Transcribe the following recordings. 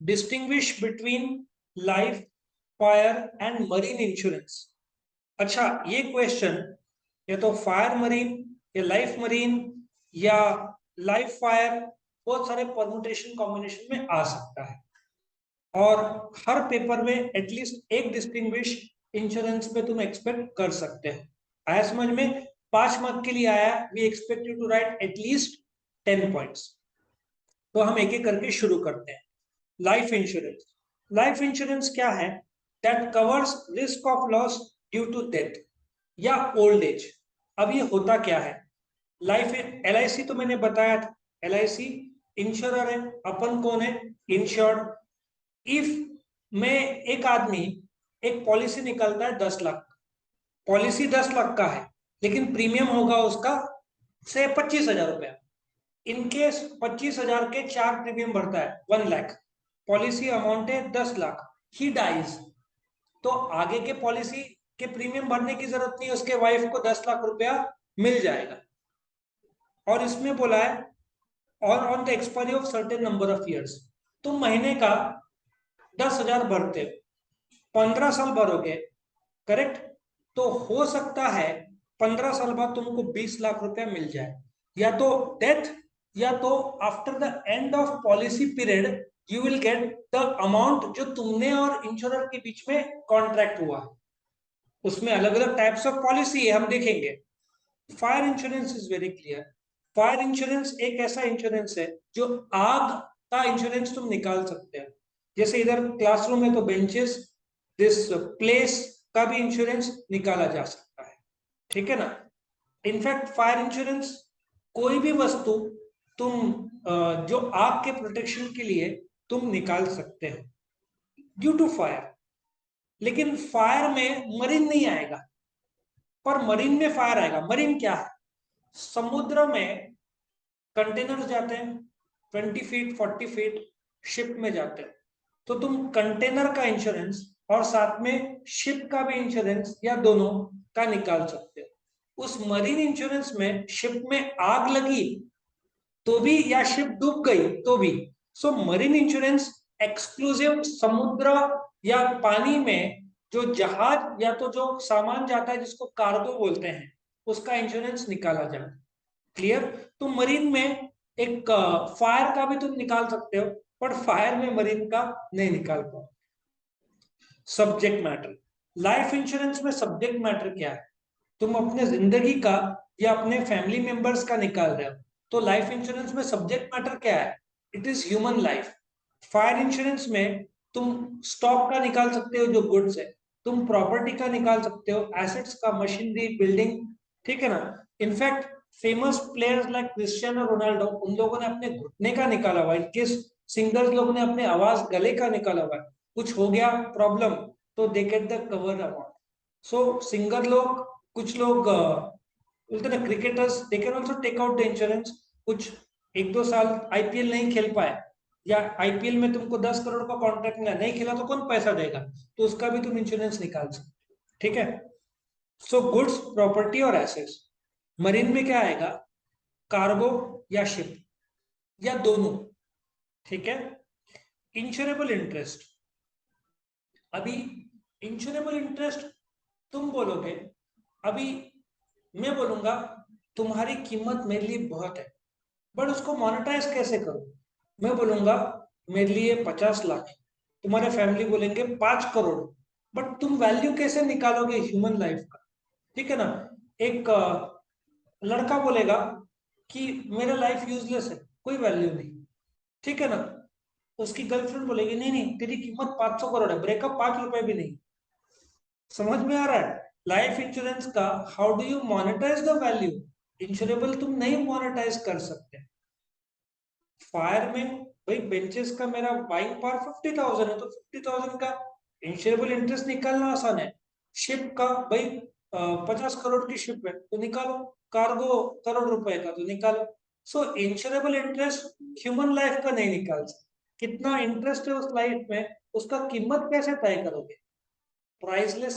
Distinguish between life, fire and marine insurance. अच्छा, ये question या तो फायर मरीन या लाइफ मरीन या लाइफ फायर, बहुत सारे परमुटेशन कॉम्बिनेशन में आ सकता है। और हर पेपर में एटलीस्ट एक डिस्टिंग्विश इंश्योरेंस पे तुम एक्सपेक्ट कर सकते हो। आया समझ में? 5 मार्क के लिए आया, we expect you to write at least 10 points. तो हम एक एक करके शुरू करते हैं। Life insurance. लाइफ इंश्योरेंस क्या है? That covers risk of loss due to death या ओल्ड एज। अब ये होता क्या है? लाइफ LIC तो मैंने बताया था, LIC इंश्योरर है, अपन कौन है? इंश्योर्ड। इफ में एक आदमी एक पॉलिसी निकालता है 10 लाख, पॉलिसी 10 लाख का है, लेकिन प्रीमियम होगा उसका से 25,000 रुपया। इनकेस 25,000 के 4 प्रीमियम भरता है, 1 लाख, पॉलिसी अमाउंट है 10 लाख, ही डाइज, तो आगे के पॉलिसी के प्रीमियम भरने की जरूरत नहीं, उसके वाइफ को 10 लाख रुपया मिल जाएगा। और इसमें बोला है और on the expiry of certain number of years, तुम महीने का 10,000 भरते हो, 15 साल भरोगे, करेक्ट? तो हो सकता है 15 साल बाद तुमको 20 लाख रुपया मिल जाए, या तो डेथ, या तो after the end of policy period you will get the amount जो तुमने और इंश्योरर के बीच में कॉन्ट्रैक्ट हुआ। उसमें अलग अलग टाइप्स ऑफ पॉलिसी है, हम देखेंगे। Fire insurance is very clear. Fire insurance एक ऐसा इंश्योरेंस है जो आग का इंश्योरेंस तुम निकाल सकते हो। जैसे इधर क्लासरूम में तो बेंचेस, दिस प्लेस का भी इंश्योरेंस निकाला जा सकता है, ठीक है ना? इनफैक्ट फायर इंश्योरेंस कोई भी वस्तु तुम जो आग के प्रोटेक्शन के लिए तुम निकाल सकते हो ड्यू टू फायर। लेकिन फायर में मरीन नहीं आएगा, पर मरीन में फायर आएगा। मरीन क्या है? समुद्र में कंटेनर जाते हैं 20 फीट 40 फीट, शिप में जाते हैं, तो तुम कंटेनर का इंश्योरेंस और साथ में शिप का भी इंश्योरेंस या दोनों का निकाल सकते हो। उस मरीन इंश्योरेंस में शिप में आग लगी तो भी, या शिप डूब गई तो भी, सो मरीन इंश्योरेंस एक्सक्लूसिव समुद्र या पानी में जो जहाज या तो जो सामान जाता है जिसको कार्गो बोलते हैं, उसका इंश्योरेंस निकाला जाए। क्लियर? तो मरीन में एक फायर का भी तुम निकाल सकते हो, पर फायर में मरीन का नहीं निकाल पाओ। Subject matter. लाइफ इंश्योरेंस में सब्जेक्ट मैटर क्या है? तुम अपने जिंदगी का या अपने फैमिली मेंबर्स का निकाल रहे हो, तो लाइफ इंश्योरेंस में सब्जेक्ट मैटर क्या है? It is human life. Fire insurance में तुम स्टॉक का निकाल सकते हो जो गुड्स है, तुम प्रॉपर्टी का निकाल सकते हो, एसेट्स का, मशीनरी, बिल्डिंग, ठीक है ना? In fact famous players like Cristiano Ronaldo, उन लोगों ने अपने घुटने का निकाला हुआ है। किस सिंगर्स लोगों ने अपने आवाज गले का निकाला हुआ है। कुछ हो गया प्रॉब्लम तो they get the cover amount. So singer लोग, कुछ लोग बोलते ना cricketers, they can also take out the insurance. कुछ 1-2 साल IPL नहीं खेल पाए, या IPL में तुमको 10 करोड़ का कॉन्ट्रैक्ट मिला, नहीं खेला तो कौन पैसा देगा, तो उसका भी तुम इंश्योरेंस निकाल सकते, ठीक है? सो गुड्स, प्रॉपर्टी और एसेट्स। मरीन में क्या आएगा? कार्गो या शिप या दोनों, ठीक है? Insurable interest. अभी इंश्योरेबल इंटरेस्ट तुम बोलोगे, अभी मैं बोलूंगा तुम्हारी कीमत मेरे लिए बहुत है, बट उसको मोनेटाइज कैसे करूं? मैं बोलूंगा मेरे लिए 50 लाख है, तुम्हारे फैमिली बोलेंगे 5 करोड़, बट तुम वैल्यू कैसे निकालोगे ह्यूमन लाइफ का? ठीक है ना? एक लड़का बोलेगा कि मेरा लाइफ यूजलेस है, कोई वैल्यू नहीं, ठीक है ना? उसकी गर्लफ्रेंड बोलेगी नहीं नहीं तेरी कीमत 500 करोड़ है, ब्रेकअप 5 रुपए भी नहीं। समझ में आ रहा है? लाइफ इंश्योरेंस का how do you monetize the value? Insurable तुम नहीं मोनेटाइज कर सकते। फायर में भाई बेंचेस का मेरा बाइंग पावर 50,000 है, तो 50,000 का इंश्योरेबल इंटरेस्ट निकालना आसान है। शिप का भाई 50 करोड़ की शिप है तो निकालो, कार्गो करोड़ रुपए का तो निकालो। सो इंश्योरेबल इंटरेस्ट ह्यूमन लाइफ का नहीं निकाल सकते। कितना इंटरेस्ट है उस लाइफ में, उसका कीमत कैसे तय करोगे? प्राइसलेस,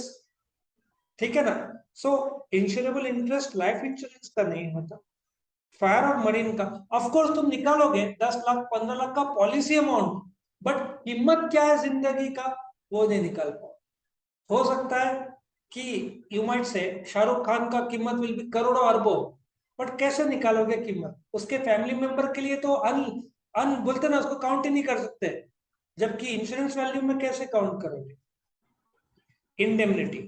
ठीक है ना? सो इंश्योरेबल इंटरेस्ट लाइफ इंश्योरेंस का नहीं होता। फायर और मरीन का ऑफ कोर्स तुम निकालोगे 10 लाख 15 लाख का पॉलिसी अमाउंट, बट कीमत क्या है जिंदगी का वो नहीं निकाल पाओ। हो सकता है कि you might say Shahrukh Khan का कीमत विल बी करोड़ों अरबों, बट कैसे निकालोगे कीमत? उसके फैमिली मेंबर के लिए तो अन अन बोलते ना, उसको काउंट ही नहीं कर सकते। जबकि इंश्योरेंस वैल्यू में कैसे काउंट करोगे? इंडेमनिटी,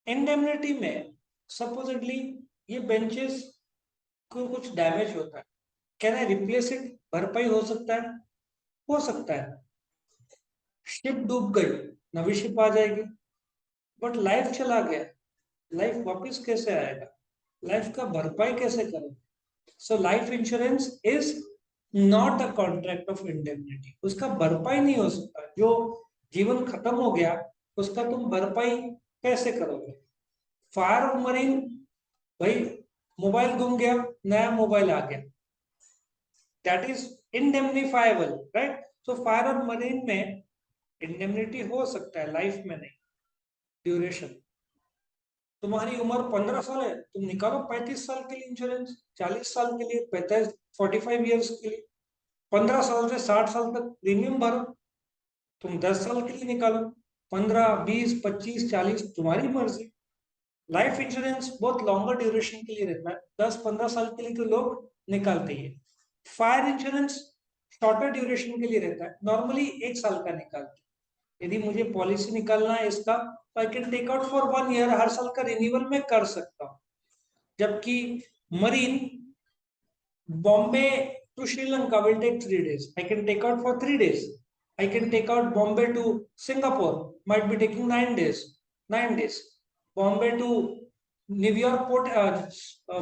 इंडेमनिटी में सपोजिटली ये बेंचेस को कुछ डैमेज होता है, कैन आई रिप्लेस इट? भरपाई हो सकता है, हो सकता है। शिप डूब गई, नवी शिप आ जाएगी। बट लाइफ चला गया, लाइफ वापस कैसे आएगा? लाइफ का भरपाई कैसे करोगे? सो life insurance is not a contract of indemnity. उसका भरपाई नहीं हो सकता। जो जीवन खत्म हो गया उसका तुम भरपाई कैसे करोगे? फायर और मरीन, भाई मोबाइल गुम गया, नया मोबाइल आ गया, that is indemnifiable, right? So fire और मरीन में इंडेमनिटी हो सकता है, लाइफ में नहीं। ड्यूरेशन, तुम्हारी उम्र 15 साल है, तुम निकालो 35 साल के लिए इंश्योरेंस, 40 साल के लिए, 45 45 ईयर्स के लिए, 15 साल से 60 साल तक प्रीमियम भरो। तुम 10 साल के लिए निकालो, 15 20 25 40, तुम्हारी मर्जी। लाइफ इंश्योरेंस बहुत लॉन्गर ड्यूरेशन के लिए रहता है, 10 15 साल के लिए तो लोग निकालते ही है। फायर इंश्योरेंस शॉर्टर ड्यूरेशन के लिए रहता है, नॉर्मली 1 साल का निकालते हैं। यदि मुझे पॉलिसी निकालना है इसका, तो I can take out for 1 year, हर साल का रिन्यूअल में कर सकता हूँ। जबकि marine, Bombay to Sri Lanka will take 3 days, I can take out for 3 days। I can take out Bombay to Singapore, might be taking 9 days, 9 days। Bombay to New York port,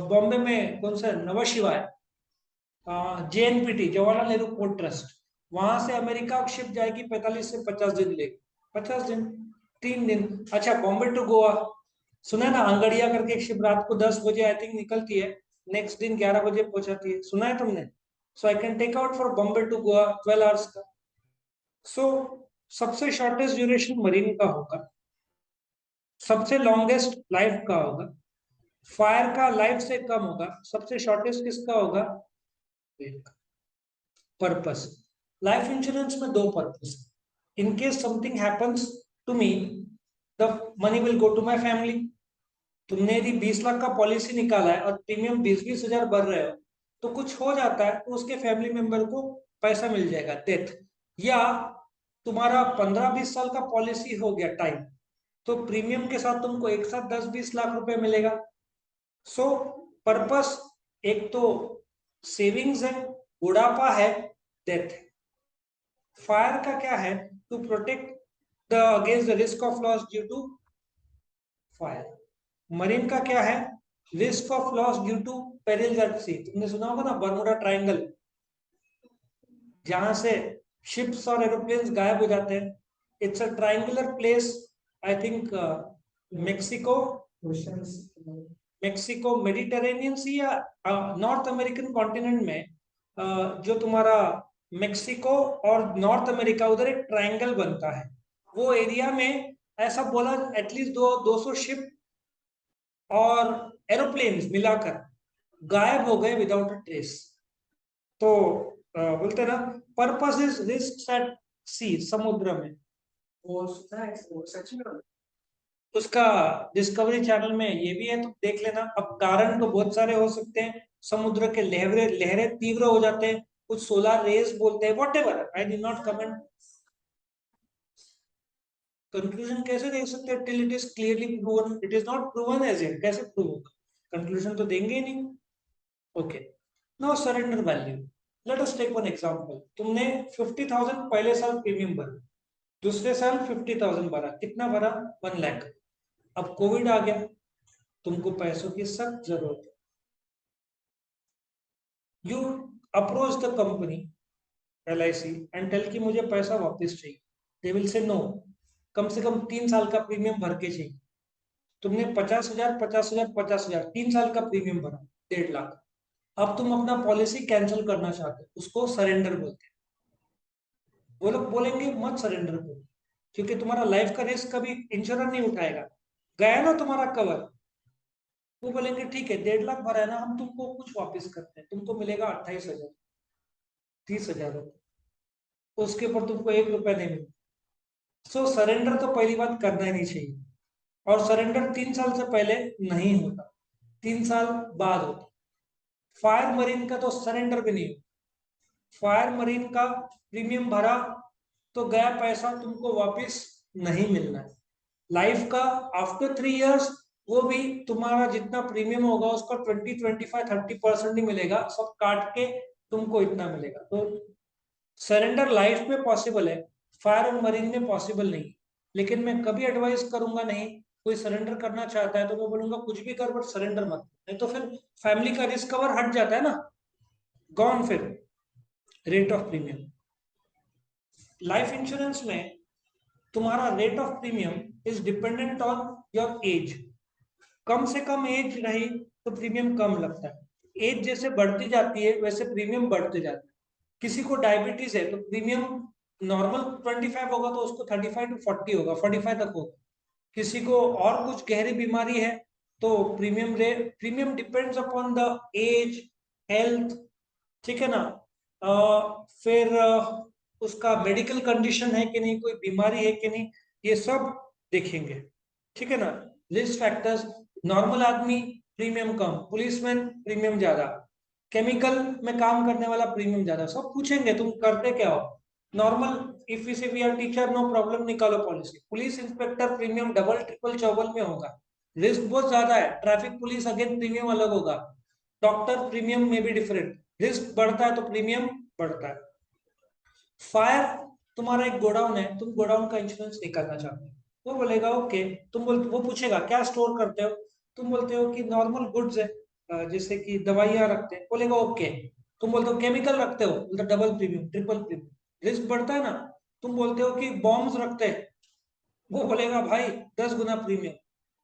Bombay में कौन सा Nhava Sheva, JNPT, Jawaharlal Nehru port trust, वहां से अमेरिका शिप जाएगी, 45 से 50 दिन लेगी, 50 दिन, 3 दिन। अच्छा, बॉम्बे टू गोवा, सुना है ना, अंगड़िया करके एक शिप रात को 10 बजे आई थिंक निकलती है, नेक्स्ट दिन 11 बजे पहुंचाती है, सुना है तुमने? So I can take out for Bombay to Goa 12 hours का। सो सबसे शॉर्टेस्ट ड्यूरेशन मरीन का होगा, सबसे लॉन्गेस्ट लाइफ का होगा, फायर का लाइफ से कम होगा, सबसे शॉर्टेस्ट किसका होगा? पर्पस, लाइफ इंश्योरेंस में दो purpose. In case something happens to me, the money will go to my family. तुमने यदि 20 लाख का पॉलिसी निकाला है और प्रीमियम 20-20 हजार भर रहे हो, तो कुछ हो जाता है तो उसके फैमिली मेंबर को पैसा मिल जाएगा, डेथ। या तुम्हारा 15-20 साल का पॉलिसी हो गया टाइम, तो प्रीमियम के साथ तुमको एक साथ 10-20 लाख रुपए मिलेगा। सो पर्पस एक तो सेविंग्स है, बुढ़ापा है, डेथ है। फायर का क्या है? To protect the against the risk of loss due to fire. Marine का क्या है? Risk of loss due to peril at sea. तुमने सुना होगा ना, बर्मुडा ट्रायंगल, जहां से शिप्स और एरोप्लेन्स गायब हो जाते हैं। It's a triangular place, I think Mexico, Mexico Mediterranean sea या नॉर्थ अमेरिकन कॉन्टिनेंट में, जो तुम्हारा मेक्सिको और नॉर्थ अमेरिका, उधर एक ट्रायंगल बनता है। वो एरिया में ऐसा बोला एटलीस्ट 200 शिप और एरोप्लेन्स मिलाकर गायब हो गए विदाउट अ ट्रेस। तो बोलते ना, पर्पस इज रिस्क एट सी, समुद्र में। वो सच में उसका डिस्कवरी चैनल में ये भी है, तो देख लेना। अब कारण तो बहुत सारे हो सकते हैं, समुद्र के लहरें लहरें तीव्र हो जाते हैं, कुछ सोलर रेज बोलते हैं, whatever, I did not comment. Conclusion कैसे दे सकते हैं? Till it is clearly proven, it is not proven as it, कैसे प्रूव होगा? कंक्लूजन तो देंगे ही नहीं। Okay, now surrender value. Let us take one example. तुमने 50,000 पहले साल प्रीमियम भरा, दूसरे साल 50,000 भरा, कितना भरा? 1 लाख। अब कोविड आ गया, तुमको पैसों की सख्त जरूरत है। You approach the company LIC and tell कि मुझे पैसा वापस चाहिए। दे विल से नो, कम से कम 3 साल का प्रीमियम भर के चाहिए। तुमने 50,000 50,000 50,000 3 साल का प्रीमियम भरा, 1.5 लाख। अब तुम अपना पॉलिसी कैंसिल करना चाहते हो, उसको सरेंडर बोलते हैं। वो लोग बोलेंगे मत सरेंडर करो, क्योंकि तुम्हारा लाइफ का रिस्क कभी इंश्योरेंस नहीं उठाएगा, गया ना तुम्हारा कवर। वो बोलेंगे ठीक है, 1.5 लाख भरा है ना, हम तुमको कुछ वापस करते हैं, तुमको मिलेगा 28,000, 30,000 रुपये। उसके ऊपर तुमको 1 रुपया नहीं मिले। सो सरेंडर तो पहली बात करना ही नहीं चाहिए। और सरेंडर 3 साल से पहले नहीं होता, 3 साल बाद होता। फायर मरीन का तो सरेंडर भी नहीं होता। फायर मरीन का प्रीमियम भरा तो गया पैसा, तुमको वापस नहीं मिलना है। लाइफ का आफ्टर 3 इयर्स वो भी तुम्हारा जितना प्रीमियम होगा उसका 20, 25, 30% ही मिलेगा, सब काट के तुमको इतना मिलेगा। तो सरेंडर लाइफ में पॉसिबल है, फायर और मरीन में पॉसिबल नहीं। लेकिन मैं कभी एडवाइस करूंगा नहीं, कोई सरेंडर करना चाहता है तो मैं बोलूंगा कुछ भी कर बट सरेंडर मत, नहीं तो फिर फैमिली का रिस्क कवर हट जाता है ना, गॉन फिर rate of premium. Life insurance में तुम्हारा rate of premium is dependent on your age. कम से कम एज रही तो प्रीमियम कम लगता है, एज जैसे बढ़ती जाती है वैसे प्रीमियम बढ़ते जाते हैं। किसी को डायबिटीज है तो प्रीमियम नॉर्मल 25 होगा तो उसको 35 to 40 होगा, 45 तक होगा। किसी को और कुछ गहरी बीमारी है तो premium depends upon the age, health, ठीक है ना। फिर उसका मेडिकल कंडीशन है कि नहीं, कोई बीमारी है कि नहीं, ये सब देखेंगे, ठीक है ना। रिस्क फैक्टर्स, नॉर्मल आदमी प्रीमियम कम, पुलिसमैन प्रीमियम ज्यादा, केमिकल में काम करने वाला प्रीमियम ज्यादा, सब पूछेंगे तुम करते क्या हो। Normal if we say we are teacher, no problem, निकालो policy. Police inspector premium double triple चौबल में होगा, रिस्क बहुत ज्यादा है। ट्रैफिक पुलिस अगेन प्रीमियम अलग होगा। डॉक्टर प्रीमियम में भी डिफरेंट, रिस्क बढ़ता है तो प्रीमियम बढ़ता है। फायर, तुम्हारा एक गोडाउन है, तुम गोडाउन का इंश्योरेंस निकालना चाहते हो, वो बोलेगा ओके। वो पूछेगा क्या स्टोर करते हो, तुम बोलते हो कि नॉर्मल गुड्स है, जैसे कि दवाइयां रखते हैं, बोलेगा ओके। तुम बोलते हो केमिकल रखते हो, बोलते double premium triple premium, risk बढ़ता है ना। तुम बोलते हो कि बॉम्ब्स रखते हैं, वो बोलेगा भाई 10 गुना प्रीमियम,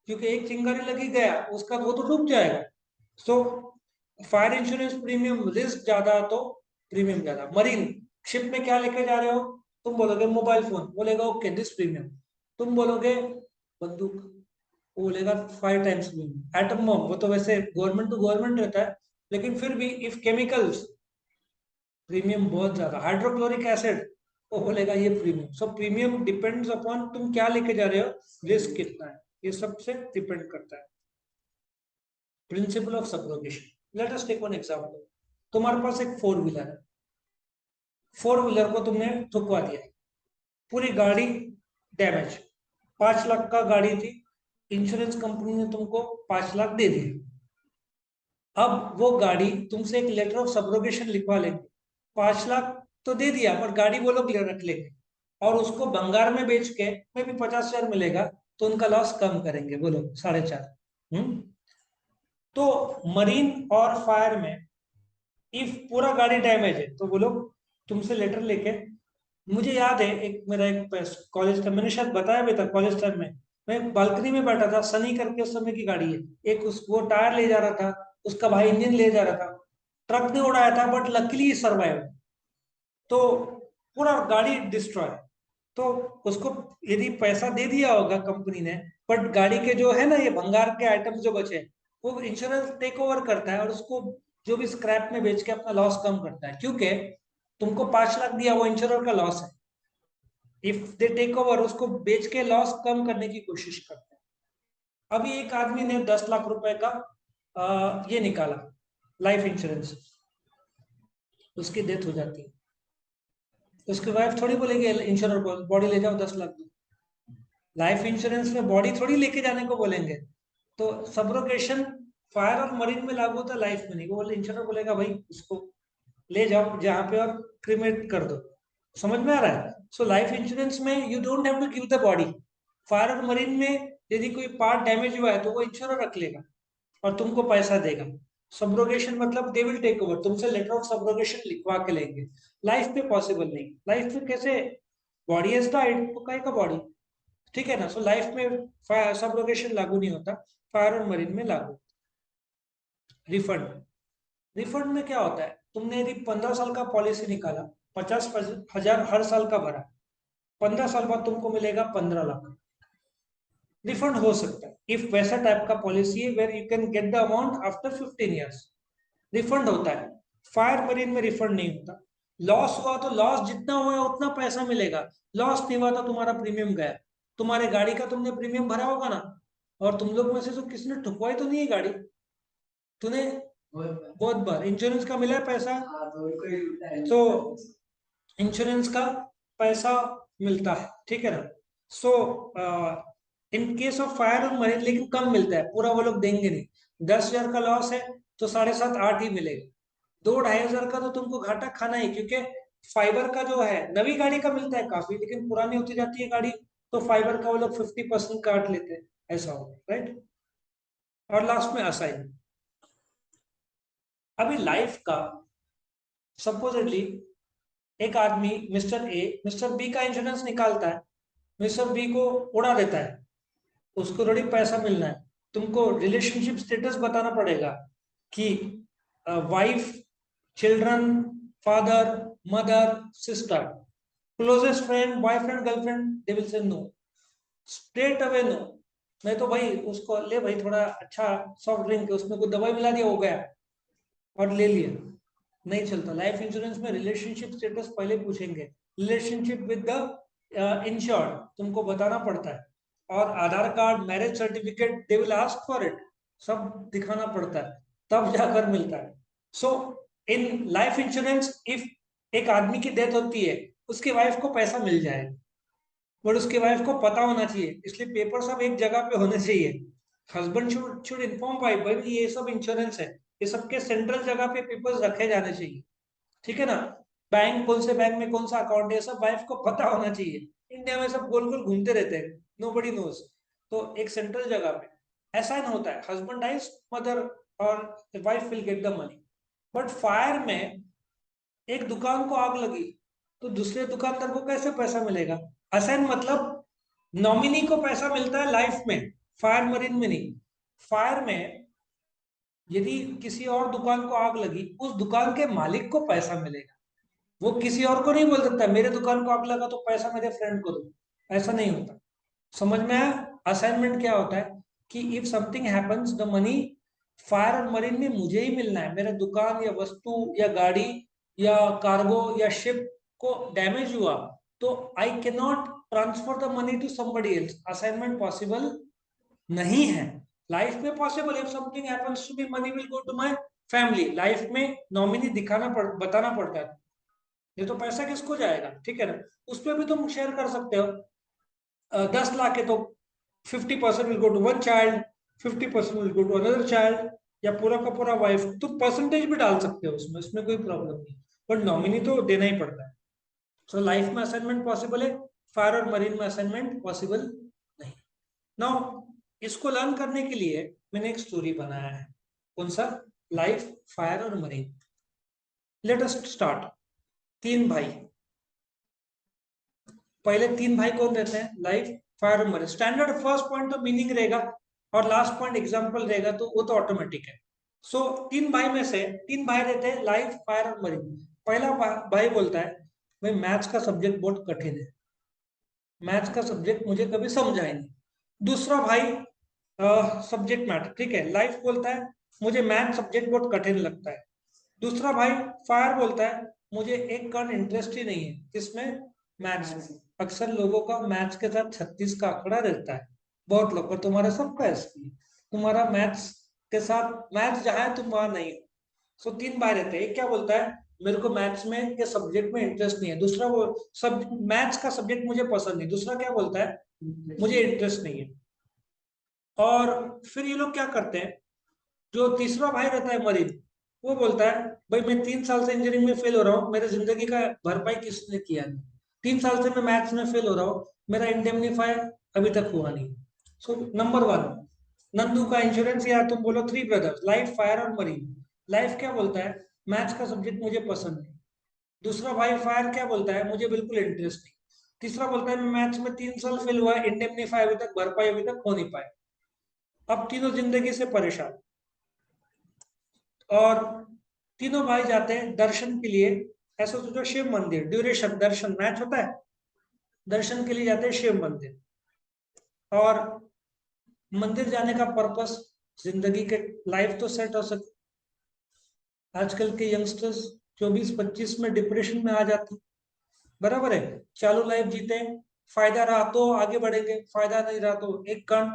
क्योंकि एक चिंगारी लगी गया उसका वो तो डूब जाएगा। So fire insurance premium, risk ज्यादा तो प्रीमियम ज्यादा। मरीन, शिप में क्या लेके जा रहे हो, तुम बोलोगे मोबाइल फोन, बोलेगा ओके दिस प्रीमियम। तुम बोलोगे बंदूक, वो बोलेगा 5 टाइम्स प्रीमियम। एटम बम, वो तो वैसे गवर्नमेंट टू गवर्नमेंट रहता है, लेकिन फिर भी इफ केमिकल्स, प्रीमियम बहुत ज्यादा। हाइड्रोक्लोरिक एसिड, वो बोलेगा ये प्रीमियम। सो प्रीमियम डिपेंड्स अपॉन तुम क्या लेके जा रहे हो, रिस्क कितना है, ये सबसे डिपेंड करता है। Principle of subrogation, let us take one example. तुम्हारे पास एक 4 व्हीलर है, 4 व्हीलर को तुमने ठुकवा दिया, पूरी गाड़ी डैमेज, 5 लाख का गाड़ी थी, इंश्योरेंस कंपनी ने तुमको 5 लाख दे दिए। अब वो गाड़ी तुमसे एक लेटर ऑफ सब्रोगेशन लिखवा लेंगे, 5 लाख तो दे दिया पर गाड़ी वो लोग रख लेंगे, और उसको भंगार में बेच के में भी 50,000 मिलेगा, तो उनका लॉस कम करेंगे, बोलो 4.5। तो मरीन और फायर में इफ पूरा गाड़ी डैमेज है तो वो लोग तुमसे लेटर लेके, मुझे याद है एक मेरा एक कॉलेज टाइम, मैंने शायद बताया भी था कॉलेज टाइम में, मैं बालकनी में बैठा था, सनी करके उस समय की गाड़ी है, एक वो टायर ले जा रहा था, उसका भाई इंजन ले जा रहा था, ट्रक ने उड़ाया था बट लकीली सर्वाइव। तो पूरा गाड़ी डिस्ट्रॉय। तो उसको यदि पैसा दे दिया होगा कंपनी ने, बट गाड़ी के जो है ना ये भंगार के आइटम्स जो बचे, वो इंश्योरेंस टेक ओवर करता है और उसको जो भी स्क्रैप में बेच के अपना लॉस कम करता है, क्योंकि तुमको 5 लाख दिया, वो इंश्योरेंस का लॉस है। इफ दे टेक ओवर, उसको बेच के लॉस कम करने की कोशिश करते हैं। अभी एक आदमी ने 10 लाख रुपए का ये निकाला लाइफ इंश्योरेंस, उसकी डेथ हो जाती है, उसकी वाइफ थोड़ी बोलेगी इंश्योरेंस को बॉडी ले जाओ 10 लाख दो। लाइफ इंश्योरेंस में बॉडी थोड़ी लेके जाने को बोलेंगे। तो सब्रोगेशन फायर और मरीन में लागू होता है, लाइफ में नहीं। वो बोले इंश्योरेंस बोलेगा भाई उसको ले जाओ जहां पे और क्रिमेट कर दो। समझ में आ रहा है। सो लाइफ इंश्योरेंस में you don't have to give the body. Fire और मरीन में यदि कोई पार्ट डैमेज हुआ है तो वो इंश्योरेंस रख लेगा और तुमको पैसा देगा। सब्रोगेशन मतलब दे विल टेक ओवर, तुमसे लेटर ऑफ सब्रोगेशन लिखवा के लेंगे। लाइफ में पॉसिबल नहीं, लाइफ में कैसे, बॉडी हैज डाइड तो काय का बॉडी, ठीक है ना। सो लाइफ में सब्रोगेशन लागू नहीं होता, फायर और मरीन में लागू। रिफंड, रिफंड में क्या होता है, तुमने यदि 15 साल का पॉलिसी निकाला, 50,000 हर साल का भरा, 15 साल बाद तुमको मिलेगा 15 लाख, रिफंड हो सकता है इफ वैसा टाइप का पॉलिसी है where you can get the amount after 15 years, refund होता है। फायर मरीन में रिफंड नहीं होता। लॉस हुआ तो लॉस जितना हुआ है उतना पैसा मिलेगा, लॉस नहीं हुआ तो तुम्हारा प्रीमियम गया। तुम्हारे गाड़ी का तुमने प्रीमियम भरा होगा ना, और तुम लोग में से तो किसी ने ठुकवाई तो नहीं है गाड़ी, तूने बहुत बार इंश्योरेंस का मिला है पैसा, तो इंश्योरेंस का पैसा मिलता है, ठीक है ना। सो इन केस ऑफ फायर और मरीन लेकिन कम मिलता है, पूरा वो लोग देंगे नहीं। 10,000 का लॉस है तो 7.5-8 ही मिलेगा। 2-2.5 हजार का तो तुमको घाटा खाना ही, क्योंकि फाइबर का जो है नवी गाड़ी का मिलता है काफी, लेकिन पुरानी होती जाती है गाड़ी, तो फाइबर का वो लोग 50% काट लेते हैं, ऐसा होगा, राइट। और लास्ट में असाइन। अभी लाइफ का सपोजिटली एक आदमी मिस्टर बी का इंश्योरेंस निकालता है, मिस्टर बी को उड़ा देता है, उसको थोड़ी पैसा मिलना है। तुमको रिलेशनशिप स्टेटस बताना पड़ेगा कि wife, children, father, mother, sister, closest friend, boyfriend, girlfriend, they will say no, straight away no. मैं तो भाई उसको ले भाई थोड़ा अच्छा सॉफ्ट ड्रिंक, उसमें कोई दवाई मिला दिया हो गया और ले लिया, नहीं चलता। लाइफ इंश्योरेंस में रिलेशनशिप स्टेटस पहले पूछेंगे, रिलेशनशिप विद द इंश्योर्ड तुमको बताना पड़ता है, और Aadhaar card, marriage certificate, they will ask for it, सब दिखाना पड़ता है, तब जाकर मिलता है। So in life insurance if एक आदमी की डेथ होती है, उसकी वाइफ को पैसा मिल जाएगा, बट उसकी वाइफ को पता होना चाहिए, इसलिए पेपर सब एक जगह पे होने चाहिए। हस्बैंड शुड इन्फॉर्म वाइफ, भाई ये सब इंश्योरेंस है, ये सबके सेंट्रल जगह पे पेपर्स रखे जाने चाहिए, ठीक है ना। बैंक, कौन से बैंक में कौन सा अकाउंट है, सब वाइफ को पता होना चाहिए। इंडिया में सब गोल गोल घूमते रहते हैं, नोबडी नोज। तो एक सेंट्रल जगह पे ऐसा ना होता है, हस्बैंड डाइज, मदर और wife will get the money. But fire में एक दुकान को आग लगी तो दूसरे दुकानदार को कैसे पैसा मिलेगा? असाइन मतलब नॉमिनी को पैसा मिलता है लाइफ में, फायर मरीन में नहीं। फायर में यदि किसी और दुकान को आग लगी, उस दुकान के मालिक को पैसा मिलेगा, वो किसी और को नहीं बोल सकता मेरे दुकान को आग लगा तो पैसा मेरे फ्रेंड को दो, ऐसा नहीं होता। समझ में आया? असाइनमेंट क्या होता है कि if something happens the money, fire और मरीन में मुझे ही मिलना है, मेरे दुकान या वस्तु या गाड़ी या कार्गो या शिप को डैमेज हुआ तो I can not transfer the money to somebody else, assignment possible नहीं है। लाइफ में possible, if something happens to me money will go to my family, life में नॉमिनी बताना पड़ता है, ये तो पैसा किसको जाएगा, ठीक है ना। उस पर भी तुम शेयर कर सकते हो, 10 लाख है तो 50% will go to one child, 50% will go to another child, या पूरा का पूरा वाइफ, तो परसेंटेज भी डाल सकते हो उसमें, इसमें कोई प्रॉब्लम नहीं, बट नॉमिनी तो देना ही पड़ता है। सो लाइफ में असाइनमेंट पॉसिबल है, फायर और मरीन में असाइनमेंट पॉसिबल नहीं। नाउ इसको लर्न करने के लिए मैंने एक स्टोरी बनाया है, कौन सा? लाइफ, फायर और मरीन। Let us start. 3 भाई, पहले 3 भाई कौन रहते हैं? लाइफ, फायर और मरीन। स्टैंडर्ड फर्स्ट पॉइंट तो मीनिंग रहेगा और लास्ट पॉइंट एग्जांपल रहेगा, तो वो तो ऑटोमेटिक है। सो 3 भाई में से 3 भाई रहते हैं लाइफ, फायर और मरीन। पहला भाई बोलता है भाई मैथ्स का सब्जेक्ट बहुत कठिन है, मैथ्स का सब्जेक्ट मुझे कभी समझा ही नहीं। दूसरा भाई सब्जेक्ट मैटर, ठीक है, लाइफ बोलता है मुझे मैथ सब्जेक्ट बहुत कठिन लगता है। दूसरा भाई फायर बोलता है मुझे एक कण इंटरेस्ट ही नहीं है किसमें? मैथ्स में। अक्सर लोगों का मैथ्स के साथ 36 का आंकड़ा रहता है, बहुत लोग, पर तुम्हारा सबका ऐसा, तुम्हारा मैथ्स के साथ, मैथ्स जहां है तुम वहां नहीं हो। सो 3 भाई रहते हैं, एक क्या बोलता है मेरे को मैथ्स में के सब्जेक्ट में इंटरेस्ट नहीं है, दूसरा वो सब मैथ्स का सब्जेक्ट मुझे पसंद नहीं, दूसरा क्या बोलता है मुझे इंटरेस्ट नहीं है। और फिर ये लोग क्या करते हैं, जो तीसरा भाई रहता है मरीन, वो बोलता है भाई मैं 3 साल से इंजीनियरिंग में फेल हो रहा हूँ, मेरे जिंदगी का भरपाई किसने किया नहीं, 3 साल से मैं मैथ्स में फेल हो रहा हूँ, मेरा इंडेमनीफाई अभी तक हुआ नहीं। सो नंबर 1, नंदू का इंश्योरेंस, या तुम बोलो 3 ब्रदर्स, लाइफ, फायर और मरीन। लाइफ क्या बोलता है मैथ्स का सब्जेक्ट मुझे पसंद नहीं। दूसरा भाई फायर क्या बोलता है मुझे बिल्कुल इंटरेस्ट नहीं। तीसरा बोलता है मैं मैथ्स में 3 साल फेल हुआ, इंडेमनीफाई अभी तक, भरपाई अभी तक हो नहीं पाए। अब तीनों जिंदगी से परेशान, और तीनों भाई जाते हैं दर्शन के लिए। ऐसा सोचो शिव मंदिर, ड्यूरेशन, दर्शन मैच होता है, दर्शन के लिए जाते हैं शिव मंदिर। और मंदिर जाने का पर्पस जिंदगी के, लाइफ तो सेट हो सके। आजकल के यंगस्टर्स 24-25 में डिप्रेशन में आ जाते हैं। बराबर है, चालू लाइफ जीते, फायदा रहा तो आगे बढ़ेंगे, फायदा नहीं रहा तो एक कण।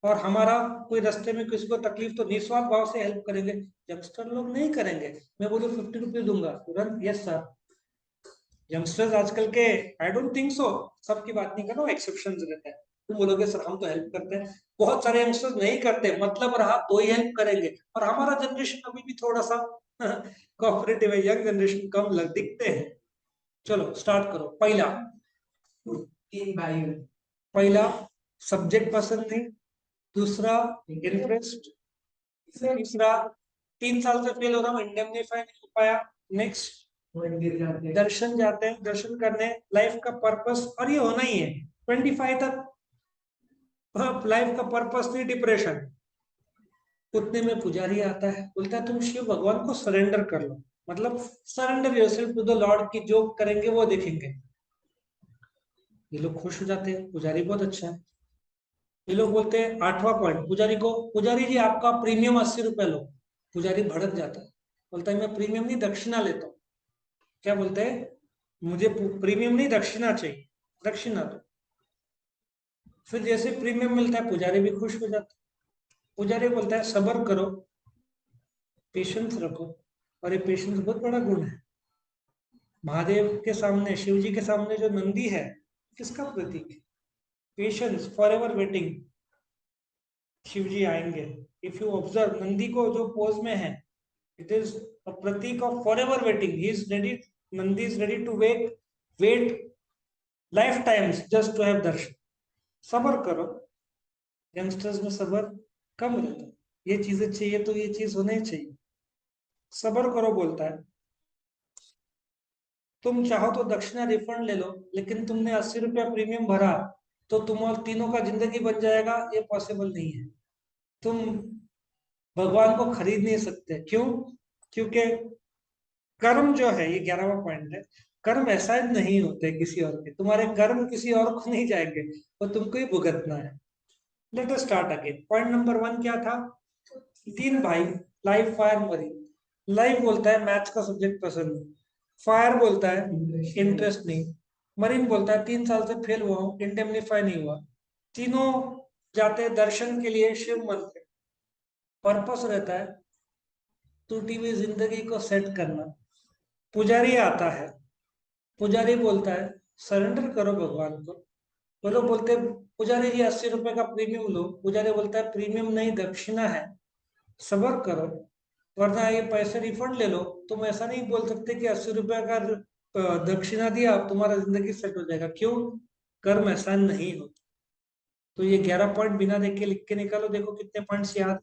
और हमारा कोई रास्ते में किसी को तकलीफ तो निस्वार्थ भाव से हेल्प करेंगे। यंगस्टर लोग नहीं करेंगे। मैं बोलूँ 50 रुपीज दूंगा तुरंत, यस सर। यंगस्टर्स आजकल के, आई डोंट थिंक सो, सबकी बात नहीं कर रहा हूँ, एक्सेप्शन रहते हैं। तुम बोलोगे सर हम तो हेल्प करते हैं, बहुत सारे यंगस्टर्स नहीं करते, मतलब रहा तो ही हेल्प करेंगे। और हमारा जनरेशन अभी भी थोड़ा सा कोऑपरेटिव है, यंग जनरेशन कम लग दिखते हैं। चलो स्टार्ट करो। पहला, तीन भाई, पहला सब्जेक्ट पसंद नहीं, दूसरा इंटरेस्ट, तीसरा 3 साल से फेल हो रहा हूँ, इंडेमनीफाई नहीं हो पाया, नेक्स्ट दर्शन जाते हैं, दर्शन करने, लाइफ का पर्पस, और ये होना ही है 25 तक लाइफ का पर्पस नहीं, डिप्रेशन। उतने में पुजारी आता है, बोलता है तुम शिव भगवान को सरेंडर कर लो, मतलब surrender yourself to the lord, की जो करेंगे वो देखेंगे। ये लोग खुश हो जाते हैं, पुजारी बहुत अच्छा है। ये लोग बोलते हैं 8वां पॉइंट पुजारी को, पुजारी जी आपका प्रीमियम 80 रुपए लो। पुजारी भड़क जाता है, बोलता है मैं प्रीमियम नहीं दक्षिणा लेता हूँ। क्या बोलते हैं, मुझे प्रीमियम नहीं दक्षिणा चाहिए, दक्षिणा दो। फिर जैसे प्रीमियम मिलता है पुजारी भी खुश हो जाता है। पुजारी बोलता है सब्र करो, पेशेंस रखो। और ये पेशेंस बहुत बड़ा गुण है। महादेव के सामने, शिव जी के सामने जो नंदी है, किसका प्रतीक है? Patience, forever waiting. Shiv ji आएंगे। इफ यू ऑब्जर्व नंदी को जो पोज में है, इट इज अ प्रतीक of forever waiting. He is ready, Nandi is ready to wait lifetimes just to have darshan. सबर करो। यंगस्टर्स में सबर कम रहता है, ये चीजें चाहिए तो ये चीज होना ही चाहिए। सबर करो बोलता है। तुम चाहो तो दक्षिणा रिफंड ले लो, लेकिन तुमने 80 रुपया प्रीमियम भरा तो तुम और तीनों का जिंदगी बन जाएगा, ये पॉसिबल नहीं है। तुम भगवान को खरीद नहीं सकते। क्यों? क्योंकि कर्म जो है, ये 11वां पॉइंट है, कर्म ऐसा नहीं होते किसी और के, तुम्हारे कर्म किसी और को नहीं जाएंगे, वो तुमको ही भुगतना है। Let us start again. Point number 1 क्या था? 3 भाई, लाइफ, फायर, मरीन। लाइफ बोलता है मैथ्स का सब्जेक्ट पसंद नहीं, फायर बोलता है इंटरेस्ट नहीं, मरीन बोलता है 3 साल से फेल हुआ हूँ, इंडेमनीफाई नहीं हुआ। तीनों जाते हैं दर्शन के लिए शिव मंदिर। पर्पस रहता है टूटी हुई जिंदगी को सेट करना। पुजारी आता है, पुजारी बोलता है सरेंडर करो भगवान को। वो लोग बोलते हैं पुजारी जी 80 रुपए का प्रीमियम लो। पुजारी बोलता है प्रीमियम नहीं दक्षिणा है, सबर करो, वरना ये पैसे रिफंड ले लो। तुम ऐसा नहीं बोल सकते कि 80 रुपए का दक्षिणा दिया अब तुम्हारा जिंदगी सेट हो जाएगा। क्यों? कर्म ऐसा नहीं होता। तो ये 11 पॉइंट बिना देख के लिख के निकालो, देखो कितने पॉइंट्स याद।